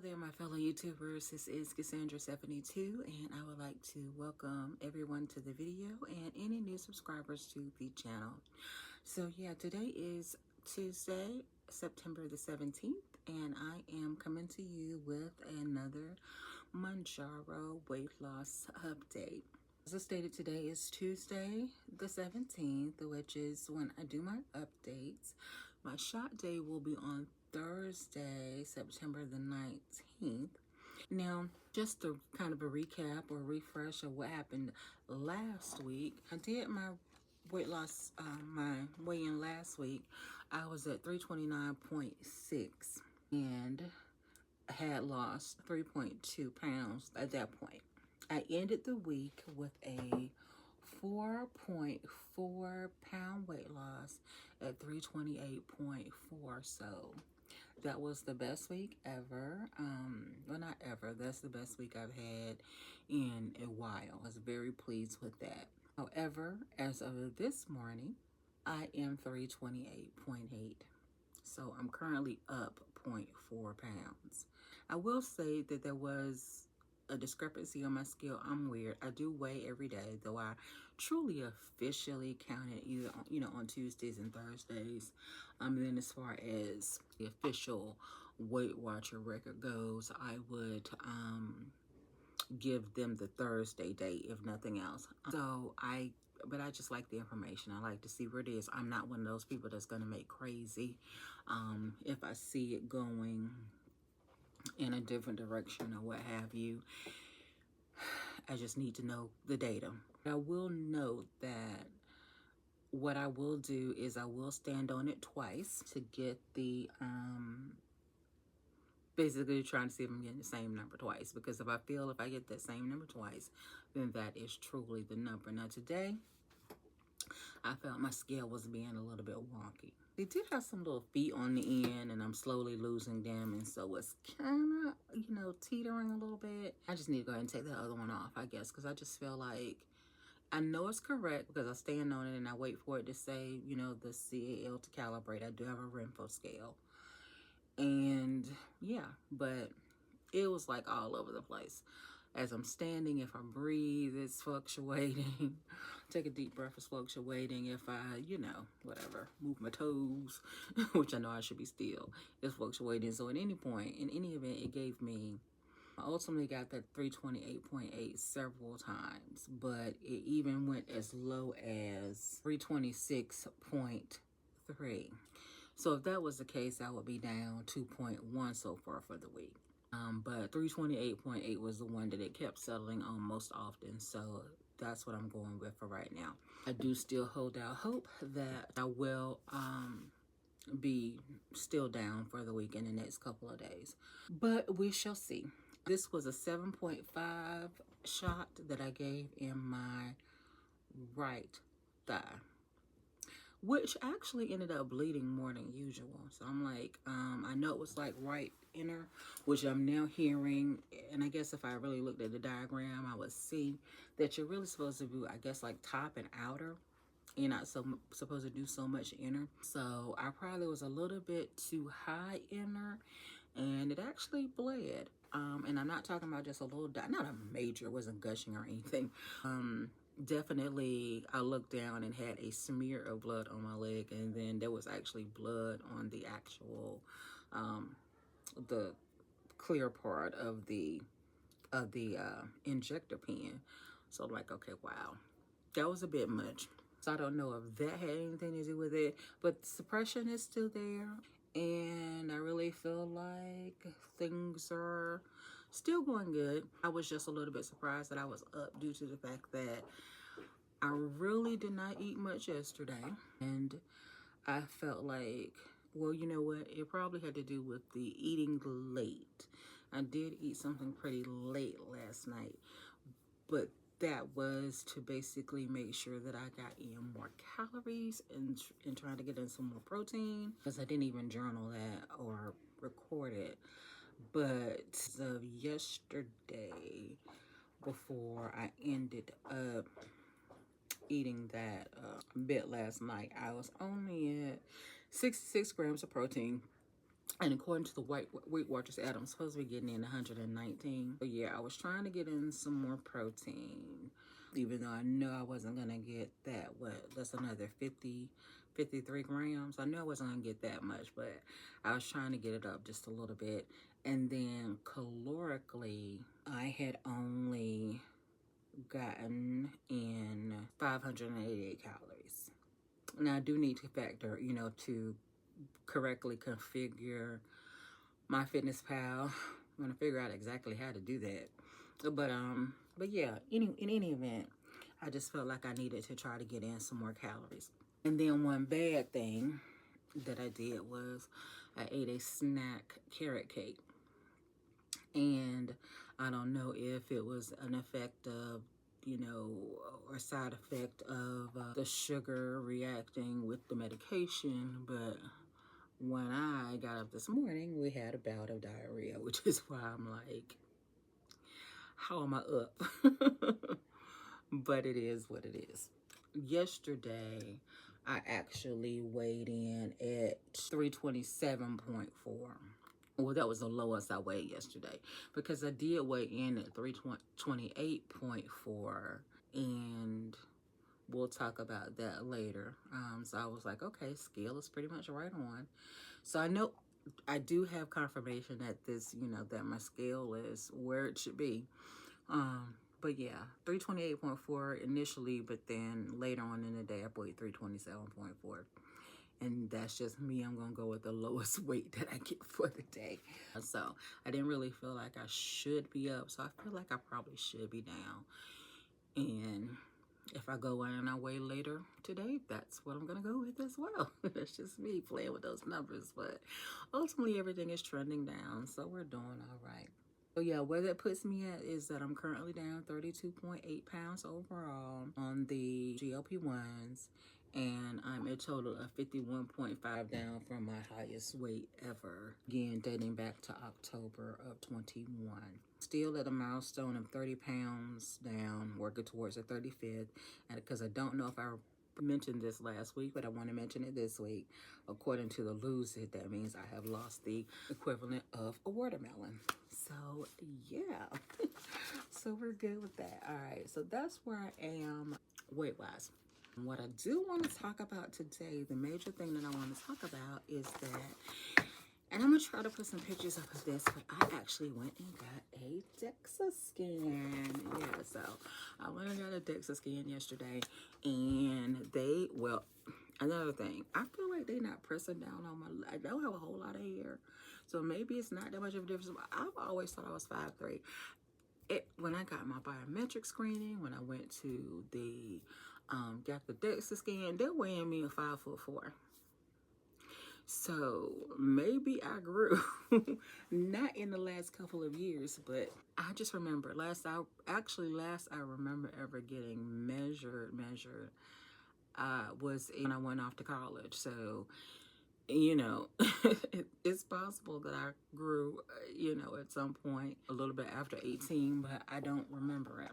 there, my fellow YouTubers. This is Cassandra72, and I would like to welcome everyone to the video and any new subscribers to the channel. So yeah, today is Tuesday, September the 17th, and I am coming to you with another Mounjaro weight loss update. As I stated, today is Tuesday the 17th, which is when I do my updates. My shot day will be on Thursday, September the 19th. Now, just to kind of a recap or refresh of what happened last week, I did my weight loss, my weigh-in last week. I was at 329.6 and had lost 3.2 pounds at that point. I ended the week with a 4.4 pound weight loss at 328.4. So that was the best week ever. Well, not ever. That's the best week I've had in a while. I was very pleased with that. However, as of this morning, I am 328.8. So I'm currently up 0.4 pounds. I will say that there was a discrepancy on my scale. I'm weird. I do weigh every day, though I truly officially count it either on Tuesdays and Thursdays. And then as far as the official Weight Watcher record goes, I would give them the Thursday date if nothing else. But I just like the information. I like to see where it is. I'm not one of those people that's going to make crazy if I see it going in a different direction or what have you. I just need to know the data. I will note that what I will do is I will stand on it twice to get the basically trying to see if I'm getting the same number twice, because if I get that same number twice, then that is truly the number. Now today, I felt my scale was being a little bit wonky. They did have some little feet on the end, and I'm slowly losing them, and so it's kind of, teetering a little bit. I just need to go ahead and take that other one off, I guess, because I just feel like I know it's correct because I stand on it and I wait for it to say, the CAL to calibrate. I do have a Renfo scale. And yeah, but it was like all over the place. As I'm standing, if I breathe, it's fluctuating. Take a deep breath, it's fluctuating. If I, whatever, move my toes, which I know I should be still, it's fluctuating. So at any point, in any event, it gave me, I ultimately got that 328.8 several times, but it even went as low as 326.3. So if that was the case, I would be down 2.1 so far for the week. But 328.8 was the one that it kept settling on most often. So that's what I'm going with for right now. I do still hold out hope that I will be still down for the week in the next couple of days. But we shall see. This was a 7.5 shot that I gave in my right thigh, which actually ended up bleeding more than usual. So I'm like, I know it was like right inner, which I'm now hearing, and I guess if I really looked at the diagram, I would see that you're really supposed to do, I guess, like top and outer. You're not supposed to do so much inner. So I probably was a little bit too high inner, and it actually bled. And I'm not talking about just a little, not a major, it wasn't gushing or anything. Definitely, I looked down and had a smear of blood on my leg, and then there was actually blood on the actual, the clear part of the injector pen. So I'm like, okay, wow, that was a bit much. So I don't know if that had anything to do with it, but the suppression is still there, and I really feel like things are still going good. I was just a little bit surprised that I was up due to the fact that I really did not eat much yesterday, and I felt like, well, you know what? It probably had to do with the eating late. I did eat something pretty late last night, but that was to basically make sure that I got in more calories and trying to get in some more protein, because I didn't even journal that or record it. But so yesterday, before I ended up eating that bit last night, I was only at 66 grams of protein And according to the Weight Watchers app, I'm supposed to be getting in 119. But yeah, I was trying to get in some more protein, even though I know I wasn't going to get that. That's another 53 grams. I knew I wasn't going to get that much, but I was trying to get it up just a little bit. And then calorically, I had only gotten in 588 calories. Now I do need to factor, to correctly configure my Fitness Pal. I'm gonna figure out exactly how to do that. But yeah, in any event, I just felt like I needed to try to get in some more calories. And then one bad thing that I did was I ate a snack carrot cake. And I don't know if it was an effect of, or side effect of the sugar reacting with the medication, but when I got up this morning, we had a bout of diarrhea, which is why I'm like, how am I up? But it is what it is. Yesterday, I actually weighed in at 327.4. Well, that was the lowest I weighed yesterday, because I did weigh in at 328.4, and we'll talk about that later. So I was like, okay, scale is pretty much right on. So I know I do have confirmation that that my scale is where it should be. But yeah, 328.4 initially, but then later on in the day, I weighed 327.4. And that's just me. I'm going to go with the lowest weight that I get for the day. So I didn't really feel like I should be up. So I feel like I probably should be down. And if I go in and I weigh later today, that's what I'm going to go with as well. That's just me playing with those numbers. But ultimately, everything is trending down. So we're doing all right. So yeah, where that puts me at is that I'm currently down 32.8 pounds overall on the GLP-1s. And I'm a total of 51.5 down from my highest weight ever. Again, dating back to October of 21. Still at a milestone of 30 pounds down, working towards the 35th. And because I don't know if I mentioned this last week, but I want to mention it this week. According to the Lose It, that means I have lost the equivalent of a watermelon. So yeah, so we're good with that. All right, so that's where I am weight-wise. What I do want to talk about today, the major thing that I want to talk about is that, and I'm going to try to put some pictures up of this, but I actually went and got a DEXA scan. Yeah, so I went and got a DEXA scan yesterday, and another thing, I feel like they're not pressing down on I don't have a whole lot of hair, so maybe it's not that much of a difference. I've always thought I was 5'3". When I got my biometric screening, when I went to the got the DEXA scan, they're weighing me at 5'4". So maybe I grew, not in the last couple of years, but I just remember last I remember ever getting measured was when I went off to college. So, it's possible that I grew, at some point a little bit after 18, but I don't remember it.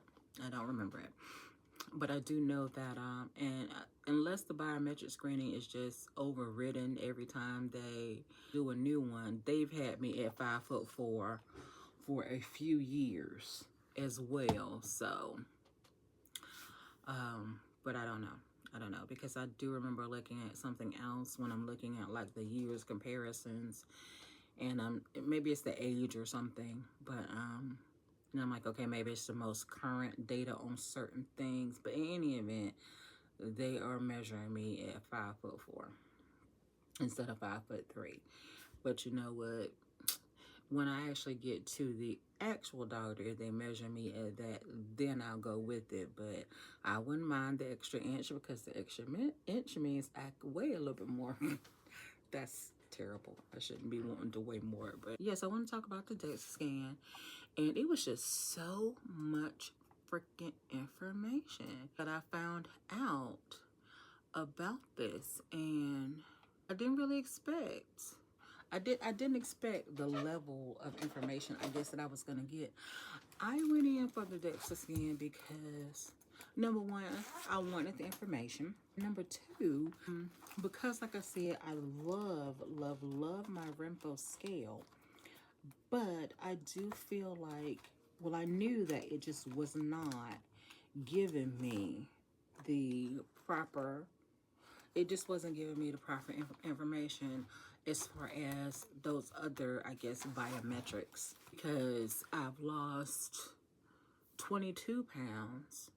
But I do know that, unless the biometric screening is just overridden every time they do a new one, they've had me at 5'4" for a few years as well. So, but I don't know, because I do remember looking at something else when I'm looking at like the years comparisons, and maybe it's the age or something, but and I'm like, okay, maybe it's the most current data on certain things. But in any event, they are measuring me at 5'4" instead of 5'3". But you know what? When I actually get to the actual doctor, if they measure me at that, then I'll go with it. But I wouldn't mind the extra inch, because the extra inch means I could weigh a little bit more. That's terrible. I shouldn't be wanting to weigh more. But yes, I want to talk about the DEXA scan. And it was just so much freaking information that I found out about this, and I didn't really expect. I didn't expect the level of information, I guess, that I was gonna get. I went in for the DEXA scan because Number one, I wanted the information. Number two, because like I said, I love my Renpho scale, but I do feel like, well, I knew that it just was not giving me the proper, it just wasn't giving me the proper information as far as those other, I guess, biometrics. Because I've lost 22 pounds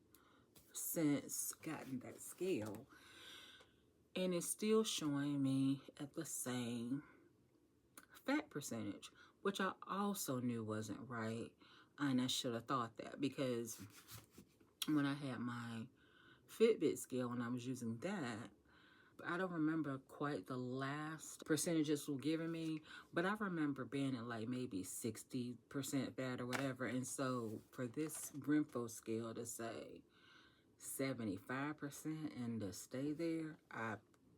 since gotten that scale, and it's still showing me at the same fat percentage, which I also knew wasn't right. And I should have thought that, because when I had my Fitbit scale and I was using that, I don't remember quite the last percentages were giving me, but I remember being at like maybe 60% fat or whatever. And so for this Renpho scale to say 75% and to stay there, I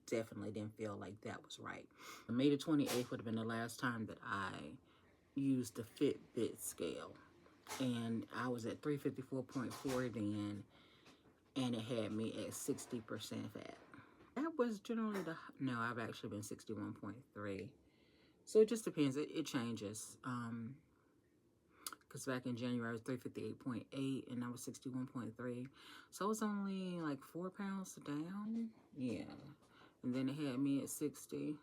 definitely didn't feel like that was right. May the 28th would have been the last time that I used the Fitbit scale, and I was at 354.4 then, and it had me at 60% fat. That was generally the, no, I've actually been 61.3. So it just depends. It changes. Because back in January, I was 358.8 and I was 61.3. So it was only like 4 pounds down. Yeah. And then it had me at 60.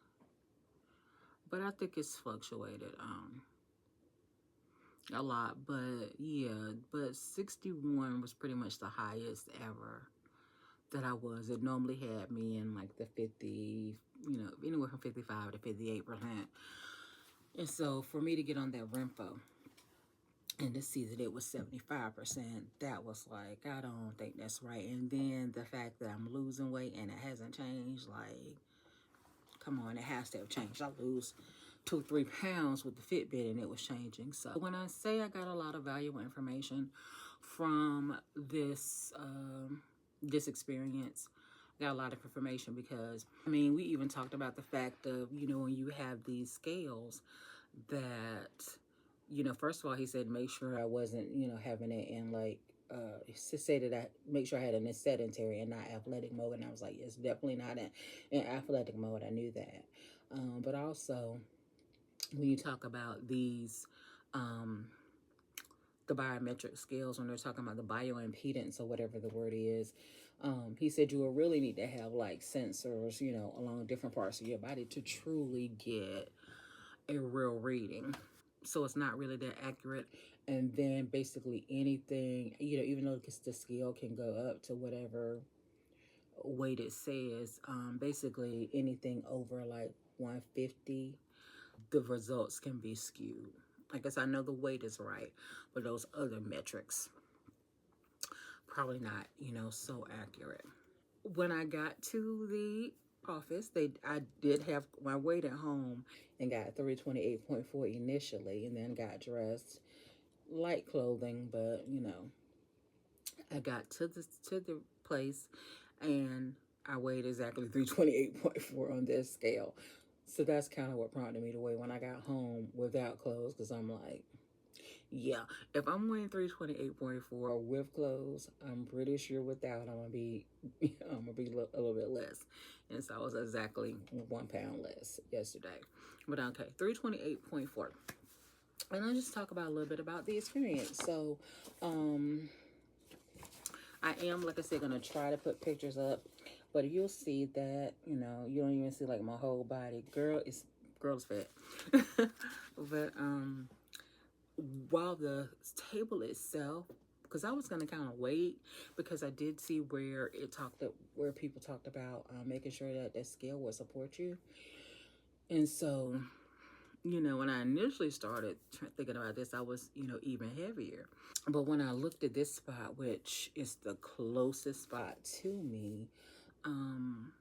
But I think it's fluctuated a lot. But yeah, but 61 was pretty much the highest ever that I was. It normally had me in like the 50, you know, anywhere from 55 to 58%. And so for me to get on that Renpho and to see that it was 75%, that was like, I don't think that's right. And then the fact that I'm losing weight and it hasn't changed, like, come on, it has to have changed. I lose 2 or 3 pounds with the Fitbit and it was changing. So when I say I got a lot of valuable information from this this experience, I got a lot of information, because I mean, we even talked about the fact of, you know, when you have these scales that, you know, first of all, he said make sure I wasn't, you know, having it in like to say that I make sure I had it in sedentary and not athletic mode. And I was like, it's definitely not in athletic mode. I knew that. But also, when you talk about these the biometric scales, when they're talking about the bioimpedance or whatever the word is, he said you will really need to have like sensors, you know, along different parts of your body to truly get a real reading. So it's not really that accurate. And then basically anything, you know, even though the scale can go up to whatever weight it says, basically anything over like 150, the results can be skewed. I guess I know the weight is right, but those other metrics, probably not, you know, so accurate. When I got to the office, I did have my weight at home and got 328.4 initially, and then got dressed, light clothing, but you know, I got to the place and I weighed exactly 328.4 on this scale. So that's kind of what prompted me to weigh when I got home without clothes, because I'm like, yeah, if I'm weighing 328.4 with clothes, I'm pretty sure without I'm gonna be a little bit less. And so I was exactly 1 pound less yesterday. But okay, 328.4. And I'll just talk about a little bit about the experience. So I am, like I said, gonna try to put pictures up, but you'll see that, you know, you don't even see like my whole body. Girl's fat. But while the table itself, because I was gonna kind of wait, because I did see where where people talked about making sure that the scale will support you. And so, you know, when I initially started thinking about this, I was, you know, even heavier. But when I looked at this spot, which is the closest spot to me, and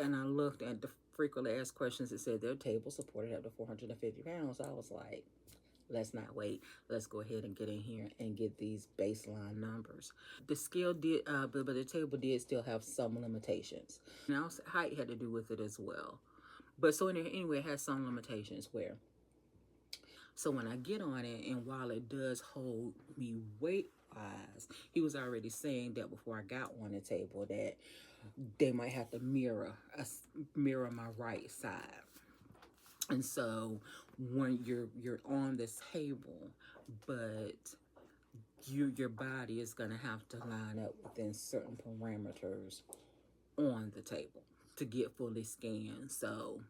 I looked at the frequently asked questions, it said their table supported up to 450 pounds. I was like, let's not wait. Let's go ahead and get in here and get these baseline numbers. The scale did, but the table did still have some limitations. And also, height had to do with it as well. But so anyway, it has some limitations so when I get on it, and while it does hold me weight eyes. He was already saying that before I got on the table that they might have to mirror my right side. And so when you're on this table, but your body is going to have to line up within certain parameters on the table to get fully scanned. So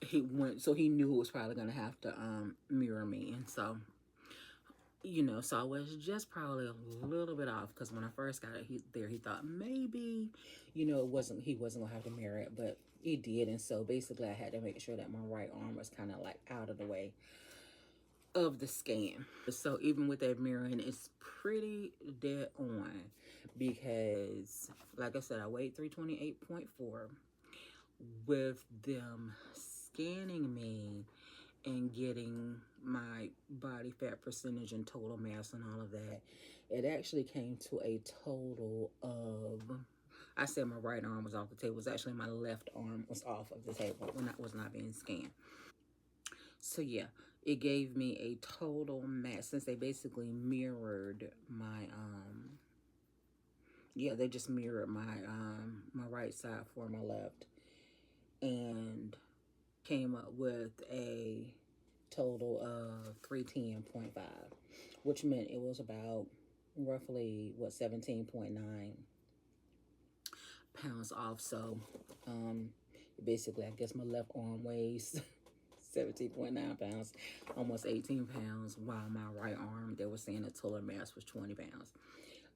he knew it was probably going to have to mirror me. And so so I was just probably a little bit off, because when I first got there, he thought maybe, he wasn't gonna have to mirror it, but he did. And so basically I had to make sure that my right arm was kind of like out of the way of the scan. So even with that mirroring, it's pretty dead on, because like I said, I weighed 328.4. With them scanning me and getting my body fat percentage and total mass and all of that, it actually came to a total of, I said my right arm was off the table. It was actually my left arm was off of the table when I was not being scanned. So yeah, it gave me a total mass, since they basically mirrored my they just mirrored my right side for my left, and came up with a total of 310.5, which meant it was about roughly 17.9 pounds off. So basically, I guess my left arm weighs 17.9 pounds, almost 18 pounds, while my right arm, they were saying the total mass was 20 pounds.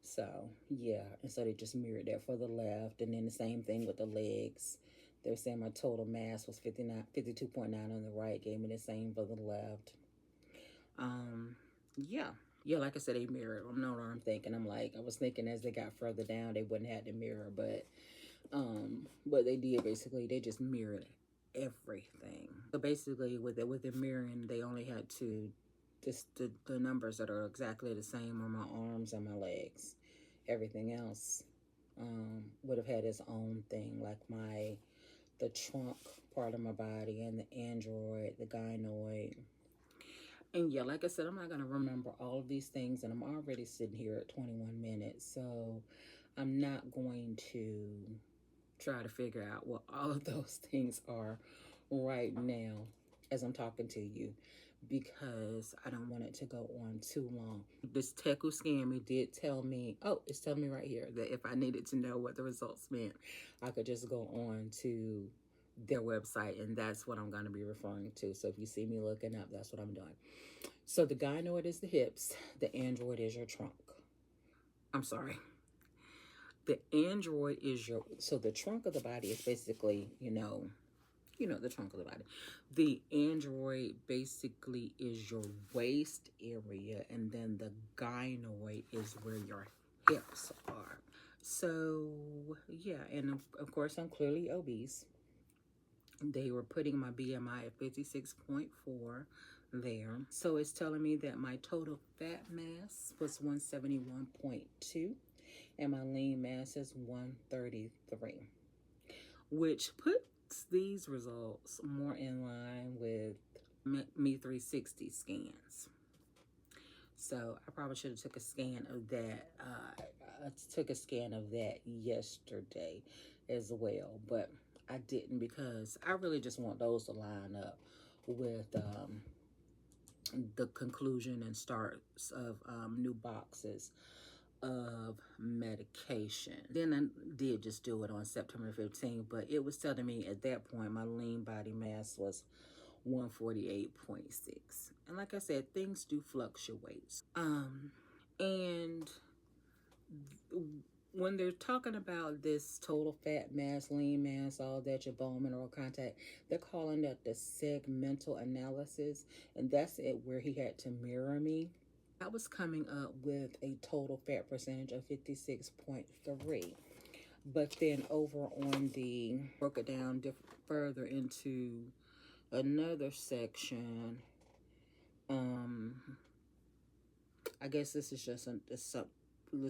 So yeah, and so they just mirrored that for the left, and then the same thing with the legs. They were saying my total mass was 52.9 on the right, gave me the same for the left. Yeah. Yeah, like I said, they mirrored. I know what I'm thinking. I was thinking as they got further down, they wouldn't have to mirror, but they did. Basically, they just mirrored everything. So basically, with the mirroring, they only had to just the numbers that are exactly the same on my arms and my legs. Everything else would have had its own thing, like the trunk part of my body and the android, the gynoid. And yeah, like I said, I'm not going to remember all of these things, and I'm already sitting here at 21 minutes. So I'm not going to try to figure out what all of those things are right now as I'm talking to you, because I don't want it to go on too long. This tech who scammed me did tell me, oh, it's telling me right here that if I needed to know what the results meant, I could just go on to their website, and that's what I'm going to be referring to. So if you see me looking up, that's what I'm doing. So the gynoid is the hips, the android is your trunk. I'm sorry. The android is so the trunk of the body is basically, the trunk of the body. The android basically is your waist area, and then the gynoid is where your hips are. So yeah, and of course I'm clearly obese. They were putting my BMI at 56.4 there. So it's telling me that my total fat mass was 171.2 and my lean mass is 133, which puts these results more in line with me 360 scans. So I probably should have took a scan of that. I took a scan of that yesterday as well, but I didn't, because I really just want those to line up with the conclusion and starts of new boxes of medication. Then I did just do it on September 15th, but it was telling me at that point my lean body mass was 148.6. And like I said, things do fluctuate. And when they're talking about this total fat mass, lean mass, all that, your bone mineral content, they're calling that the segmental analysis. And that's it, where he had to mirror me. I was coming up with a total fat percentage of 56.3. But then over on broke it down further into another section. I guess this is just the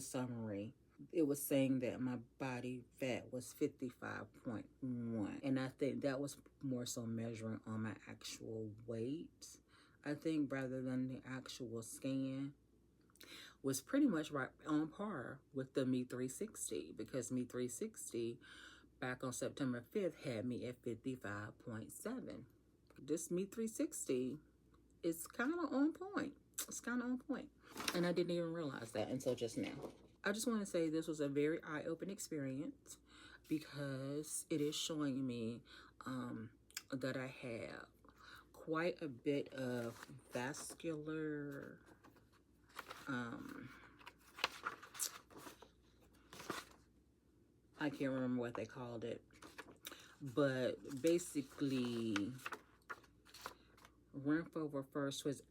summary. It was saying that my body fat was 55.1. And I think that was more so measuring on my actual weight, I think, rather than the actual scan. was pretty much right on par with the Me 360, because Me 360 back on September 5th had me at 55.7. This Me 360 is kind of on point. It's kind of on point. And I didn't even realize that until just now. I just want to say this was a very eye-opening experience, because it is showing me that I have quite a bit of vascular I can't remember what they called it, but basically Renfro refers to as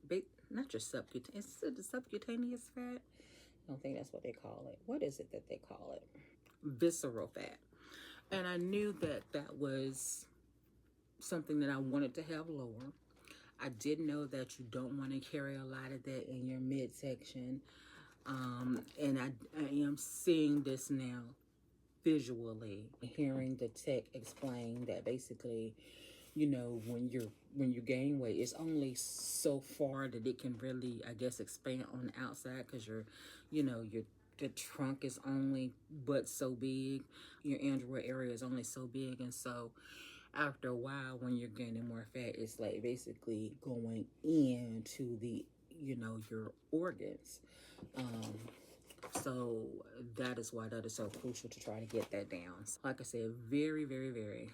not just subcutaneous. Is it the subcutaneous fat? I don't think that's what they call it. What is it that they call it? Visceral fat. And I knew that that was something that I wanted to have lower. I did know that you don't want to carry a lot of that in your midsection. And I am seeing this now visually, hearing the tech explain that basically, you know, when you gain weight, it's only so far that it can really, I guess, expand on the outside, because the trunk is only but so big, your android area is only so big, and so after a while, when you're gaining more fat, it's like basically going into the, your organs. So that is why that is so crucial to try to get that down. Like I said, very, very, very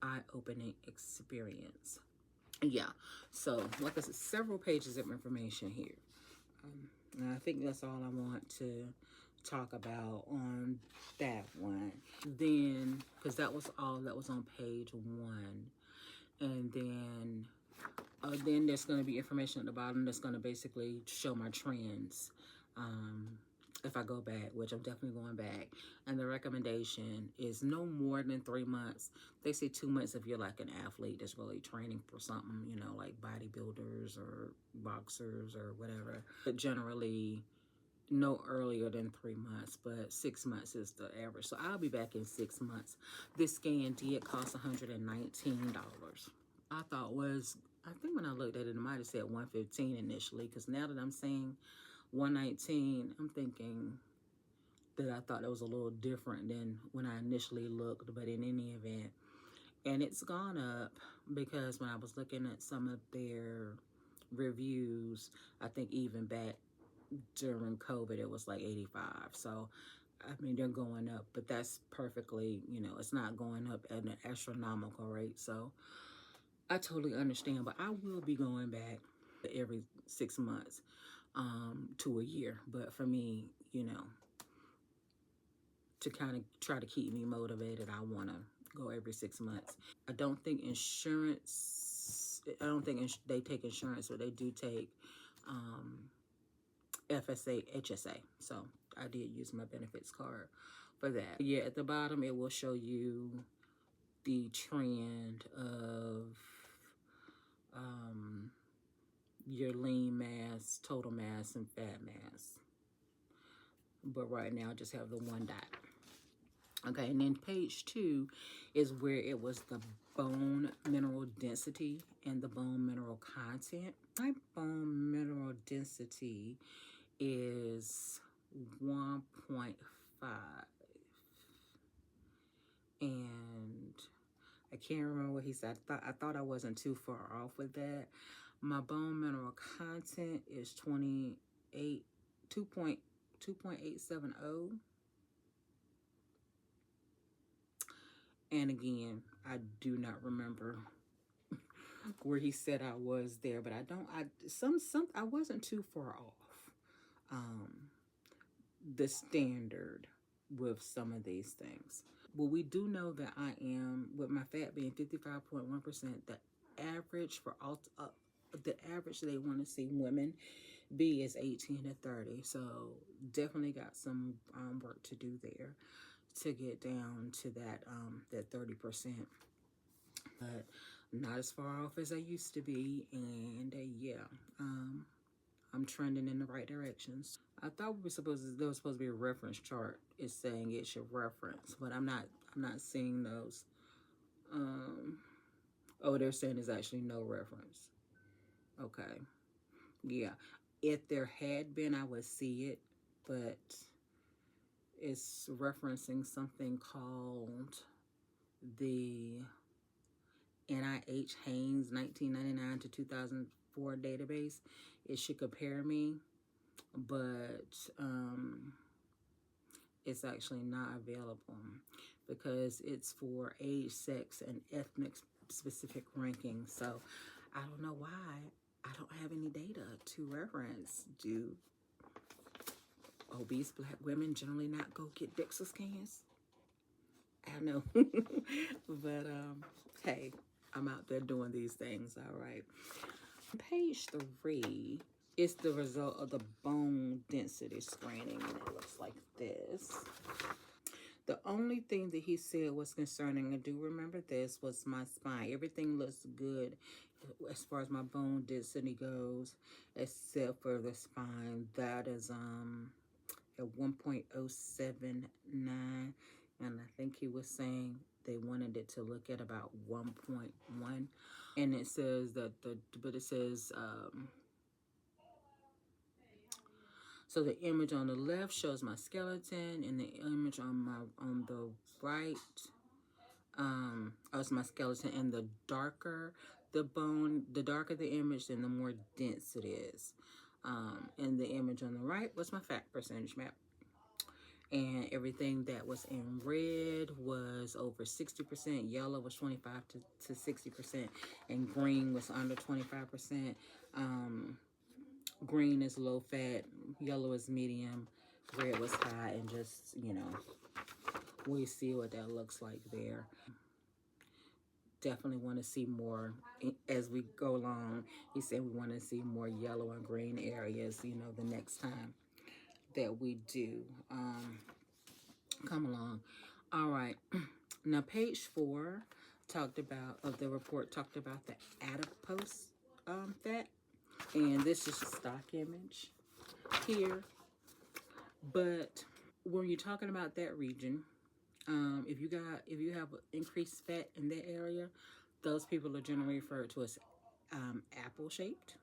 eye-opening experience. Yeah. So like I said, several pages of information here. And I think that's all I want to talk about on that one. Then, because that was all that was on page 1. And then there's going to be information at the bottom that's going to basically show my trends. If I go back, which I'm definitely going back. And the recommendation is no more than 3 months. They say 2 months if you're like an athlete that's really training for something, like bodybuilders or boxers or whatever. But generally, no earlier than 3 months, but 6 months is the average. So I'll be back in 6 months. This scan did cost $119. I think when I looked at it, it might have said $115 initially, because now that I'm saying $119, I'm thinking that I thought it was a little different than when I initially looked, but in any event. And it's gone up, because when I was looking at some of their reviews, I think even back during COVID, it was like 85. So, I mean, they're going up, but that's perfectly, it's not going up at an astronomical rate. So I totally understand, but I will be going back every 6 months to a year. But for me, to kind of try to keep me motivated, I want to go every 6 months. I don't think they take insurance, but they do take FSA, HSA. So I did use my benefits card for that. Yeah, at the bottom, it will show you the trend of your lean mass, total mass, and fat mass. But right now, I just have the one dot. Okay, and then page 2 is where it was the bone mineral density and the bone mineral content. My bone mineral density is 1.5. And I can't remember what he said. I thought I wasn't too far off with that. My bone mineral content is 2.870. And again, I do not remember where he said I was there, but I wasn't too far off the standard with some of these things. Well, we do know that I am, with my fat being 55.1%, the average for all the average they want to see women be is 18 to 30. So definitely got some work to do there to get down to that 30%. But not as far off as I used to be, and I'm trending in the right directions. I thought there was supposed to be a reference chart. It's saying it should reference, but I'm not seeing those. Oh, they're saying there's actually no reference. Okay. Yeah. If there had been, I would see it. but it's referencing something called the NIH Haynes 1999 to 2004 database. It should compare me, but it's actually not available because it's for age, sex, and ethnic specific rankings. So I don't know why I don't have any data to reference. Do obese black women generally not go get DEXA scans? I don't know. But hey, I'm out there doing these things, all right. Page 3 is the result of the bone density screening, and it looks like this. The only thing that he said was concerning, I do remember this, was my spine. Everything looks good as far as my bone density goes, except for the spine. That is at 1.079, and I think he was saying they wanted it to look at about 1.1. And it says that so the image on the left shows my skeleton, and the image on the right, is my skeleton. And the darker the bone, the darker the image, then the more dense it is. And the image on the right was my fat percentage map. And everything that was in red was over 60%, yellow was 25 to 60%, and green was under 25%. Green is low fat, yellow is medium, red was high, and just, you know, we see what that looks like there. Definitely want to see more as we go along. He said we want to see more yellow and green areas, you know, the next time that we do come along. All right. Now, page 4 talked about, of the report, talked about the adipose fat. And this is a stock image here. But when you're talking about that region, if you have increased fat in that area, those people are generally referred to as apple shaped.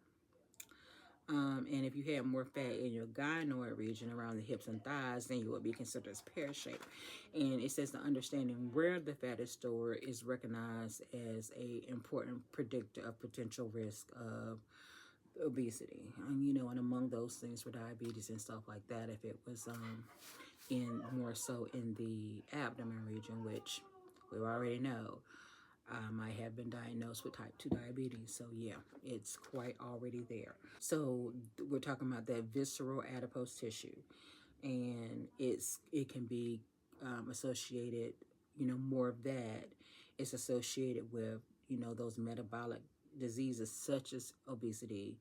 And if you have more fat in your gynoid region around the hips and thighs, then you would be considered as pear-shaped. And it says the understanding where the fat is stored is recognized as an important predictor of potential risk of obesity. And, you know, and among those things for diabetes and stuff like that, if it was in more so in the abdomen region, which we already know, I have been diagnosed with type 2 diabetes. So yeah, it's quite already there. So we're talking about that visceral adipose tissue, and it can be associated, you know, more of that is associated with, you know, those metabolic diseases such as obesity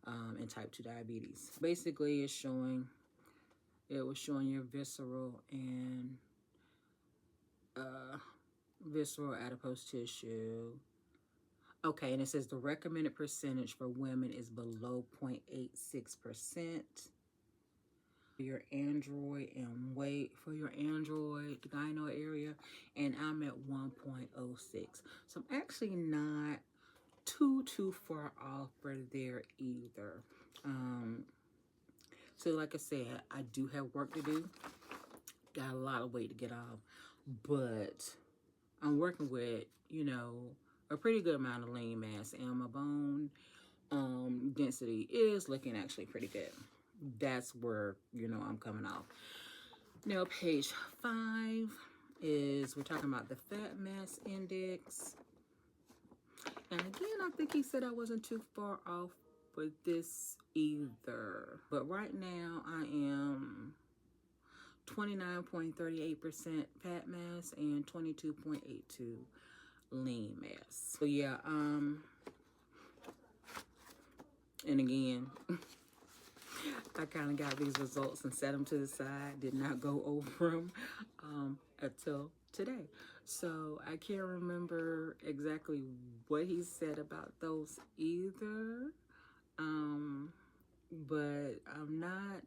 and type 2 diabetes. Basically, it was showing your visceral and visceral adipose tissue. Okay, and it says the recommended percentage for women is below 0.86%. Your android and weight for your android gynoid area, and I'm at 1.06. So I'm actually not too far off for there either. So like I said, I do have work to do. Got a lot of weight to get off, but I'm working with, you know, a pretty good amount of lean mass, and my bone density is looking actually pretty good. That's where, you know, I'm coming off. Now, page 5 is, we're talking about the fat mass index. And again, I think he said I wasn't too far off with this either. But right now, I am 29.38% fat mass and 22.82 lean mass. So yeah, and again, I kind of got these results and set them to the side. Did not go over them until today. So I can't remember exactly what he said about those either. But I'm not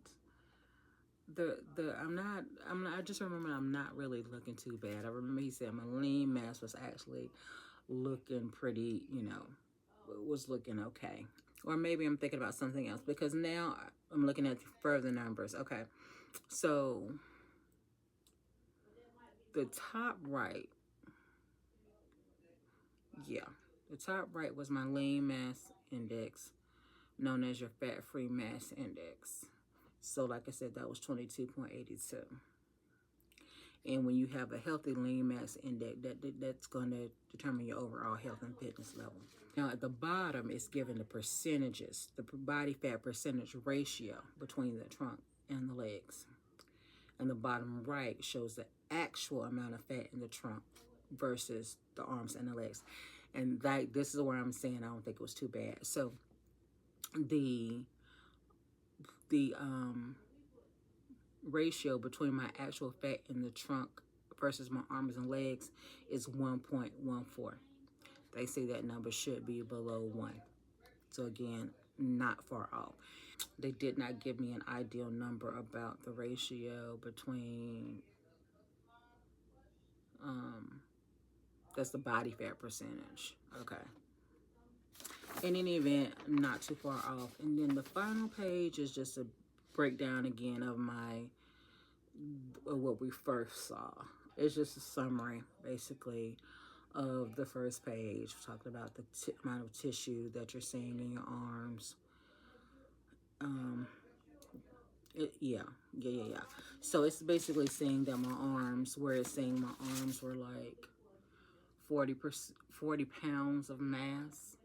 I just remember I'm not really looking too bad. I remember he said my lean mass was actually looking pretty, you know, was looking okay. Or maybe I'm thinking about something else because now I'm looking at further numbers. Okay. So the top right, yeah, the top right was my lean mass index, known as your fat-free mass index. So like I said, that was 22.82. And when you have a healthy lean mass index, that's going to determine your overall health and fitness level. Now at the bottom, it's given the percentages, the body fat percentage ratio between the trunk and the legs. And the bottom right shows the actual amount of fat in the trunk versus the arms and the legs. And this is where I'm saying I don't think it was too bad. So the ratio between my actual fat in the trunk versus my arms and legs is 1.14. They say that number should be below 1. So again, not far off. They did not give me an ideal number about the ratio between, that's the body fat percentage. Okay. In any event, not too far off. And then the final page is just a breakdown again of what we first saw. It's just a summary, basically, of the first page. We're talking about the amount of tissue that you're seeing in your arms. Yeah. So it's basically saying that my arms, where it's saying my arms were like 40 pounds of mass,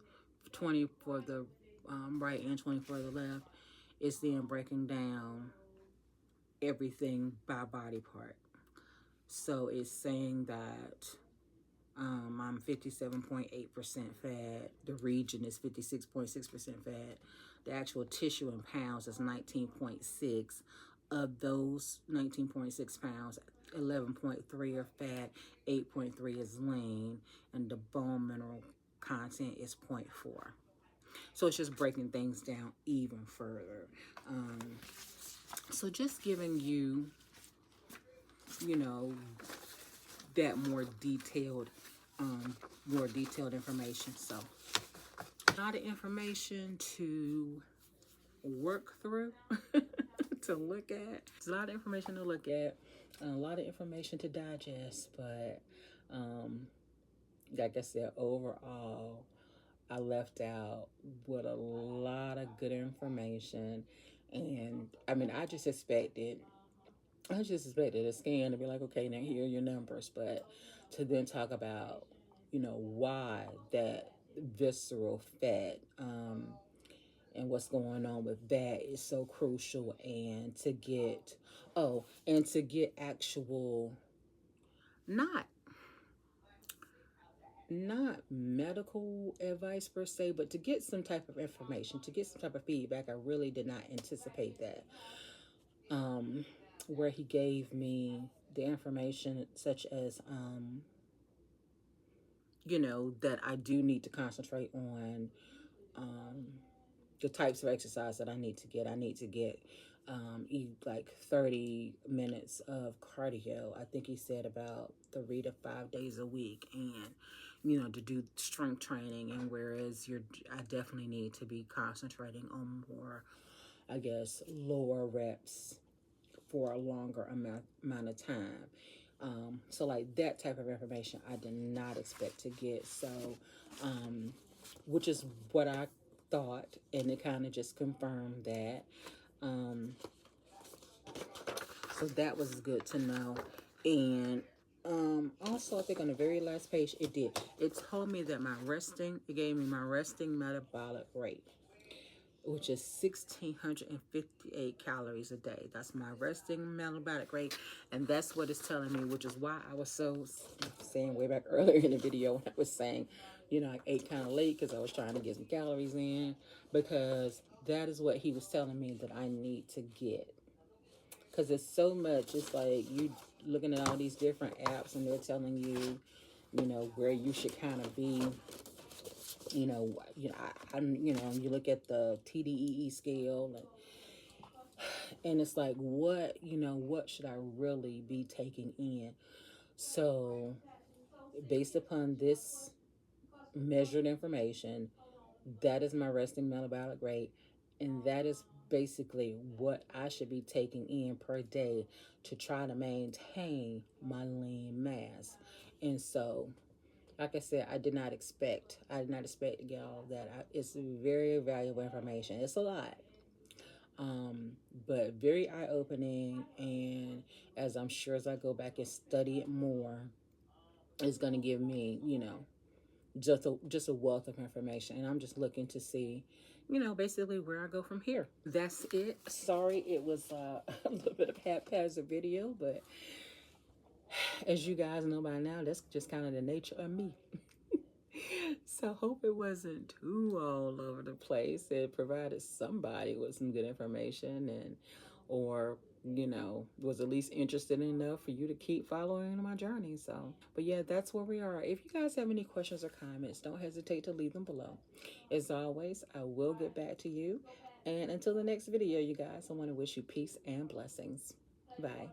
20 for the right and 20 for the left. It's then breaking down everything by body part. So it's saying that I'm 57.8% fat. The region is 56.6% fat. The actual tissue in pounds is 19.6. Of those 19.6 pounds, 11.3 are fat, 8.3 is lean, and the bone mineral content is 0.4. So it's just breaking things down even further. So just giving you, that more detailed information. So a lot of information to work through, to look at. It's a lot of information to look at, a lot of information to digest. But like I said, overall, I left out with a lot of good information. And I mean, I just expected a scan to be like, okay, now here are your numbers. But to then talk about, why that visceral fat, and what's going on with that is so crucial. And to get actual, not not medical advice per se, but to get some type of information, to get some type of feedback. I really did not anticipate that. Where he gave me the information such as, that I do need to concentrate on the types of exercise that I need to get. I need to get like 30 minutes of cardio. I think he said about 3 to 5 days a week, and to do strength training. And whereas I definitely need to be concentrating on more, I guess, lower reps for a longer amount of time. So like that type of information I did not expect to get. So which is what I thought, and it kind of just confirmed that. So that was good to know. And also, I think on the very last page, it told me that it gave me my resting metabolic rate, which is 1,658 calories a day. That's my resting metabolic rate. And that's what it's telling me, which is why I was saying way back earlier in the video when I was saying, I ate kind of late because I was trying to get some calories in, because that is what he was telling me that I need to get. Because it's so much. It's like you looking at all these different apps and they're telling you, where you should kind of be. You look at the TDEE scale, and it's like, what should I really be taking in? So, based upon this measured information, That is my resting metabolic rate. And that is basically what I should be taking in per day to try to maintain my lean mass. And so, like I said, I did not expect to get all of that. It's very valuable information. It's a lot, um, but very eye opening. And as I'm sure as I go back and study it more, it's going to give me, just a wealth of information. And I'm just looking to see, basically where I go from here. That's it. Sorry, it was a little bit of haphazard video, but as you guys know by now, that's just kind of the nature of me. So hope it wasn't too all over the place. It provided somebody with some good information, and or was at least interested enough for you to keep following my journey. So, but yeah, that's where we are. If you guys have any questions or comments, don't hesitate to leave them below. As always, I will get back to you. And until the next video, you guys, I want to wish you peace and blessings. Bye.